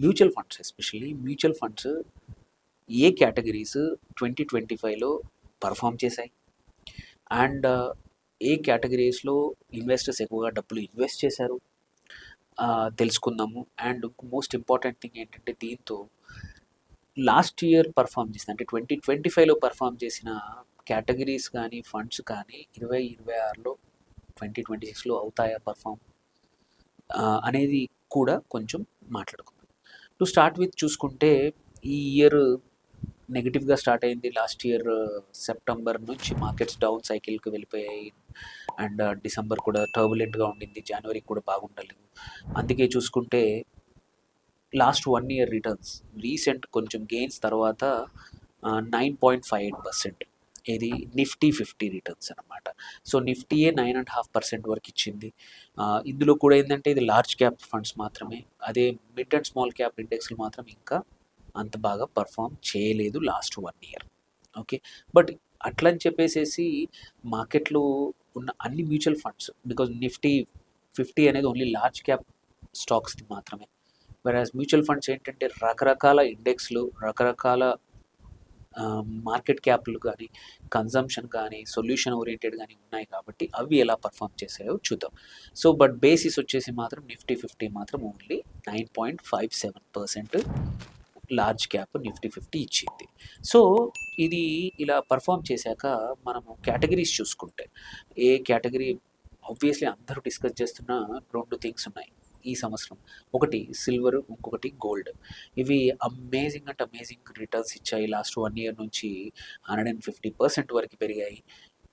Mutual funds, especially mutual funds ఏ categories 2025లో perform చేశాయి అండ్ ఏ కేటగిరీస్లో ఇన్వెస్టర్స్ ఎక్కువగా డబ్బులు ఇన్వెస్ట్ చేశారు తెలుసుకుందాము. అండ్ మోస్ట్ ఇంపార్టెంట్ థింగ్ ఏంటంటే, దీంతో లాస్ట్ ఇయర్ పర్ఫామ్ చేసిన, అంటే 2025లో పర్ఫామ్ చేసిన కేటగిరీస్ కానీ ఫండ్స్ కానీ 2026లో 2026లో అవుతాయా పర్ఫామ్ అనేది కూడా కొంచెం మాట్లాడుకుందాం. టు స్టార్ట్ విత్ చూసుకుంటే, ఈ ఇయర్ నెగిటివ్గా స్టార్ట్ అయింది. లాస్ట్ ఇయర్ సెప్టెంబర్ నుంచి మార్కెట్స్ డౌన్ సైకిల్కి వెళ్ళిపోయాయి అండ్ డిసెంబర్ కూడా టర్బులెంట్గా ఉండింది, జనవరి కూడా బాగుండలేదు. అందుకే చూసుకుంటే లాస్ట్ 1 ఇయర్ రిటర్న్స్ రీసెంట్ కొంచెం గెయిన్స్ తర్వాత 9.58% ఇది నిఫ్టీ 50 రిటర్న్స్ అనమాట. సో నిఫ్టీయే 9.5% వరకు ఇచ్చింది. ఇందులో కూడా ఏంటంటే ఇది లార్జ్ క్యాప్ ఫండ్స్ మాత్రమే, అదే మిడ్ అండ్ స్మాల్ క్యాప్ ఇండెక్స్లు మాత్రం ఇంకా అంత బాగా పర్ఫామ్ చేయలేదు లాస్ట్ 1 ఇయర్. ఓకే, బట్ అట్లా అని చెప్పేసేసి మార్కెట్లో ఉన్న అన్ని మ్యూచువల్ ఫండ్స్, బికాజ్ నిఫ్టీ 50 అనేది ఓన్లీ లార్జ్ క్యాప్ స్టాక్స్ది మాత్రమే, వెరాజ్ మ్యూచువల్ ఫండ్స్ ఏంటంటే రకరకాల ఇండెక్స్లు, రకరకాల మార్కెట్ క్యాప్లు కానీ, కన్జంప్షన్ కానీ, సొల్యూషన్ ఓరియంటెడ్ కానీ ఉన్నాయి కాబట్టి అవి ఎలా పర్ఫామ్ చేసాయో చూద్దాం. సో బట్ బేసిస్ వచ్చేసి మాత్రం నిఫ్టీ 50 మాత్రం ఓన్లీ 9.57% లార్జ్ క్యాప్ నిఫ్టీ 50 ఇచ్చింది. సో ఇది ఇలా పర్ఫామ్ చేశాక మనము కేటగిరీస్ చూసుకుంటే, ఏ కేటగిరీ ఆబ్వియస్లీ అందరూ డిస్కస్ చేస్తున్న 2 థింగ్స్ ఉన్నాయి ఈ సంవత్సరం. ఒకటి సిల్వర్, ఇంకొకటి గోల్డ్. ఇవి అమేజింగ్ అంటే అమేజింగ్ రిటర్న్స్ ఇచ్చాయి. లాస్ట్ 1 ఇయర్ నుంచి 150% వరకు పెరిగాయి.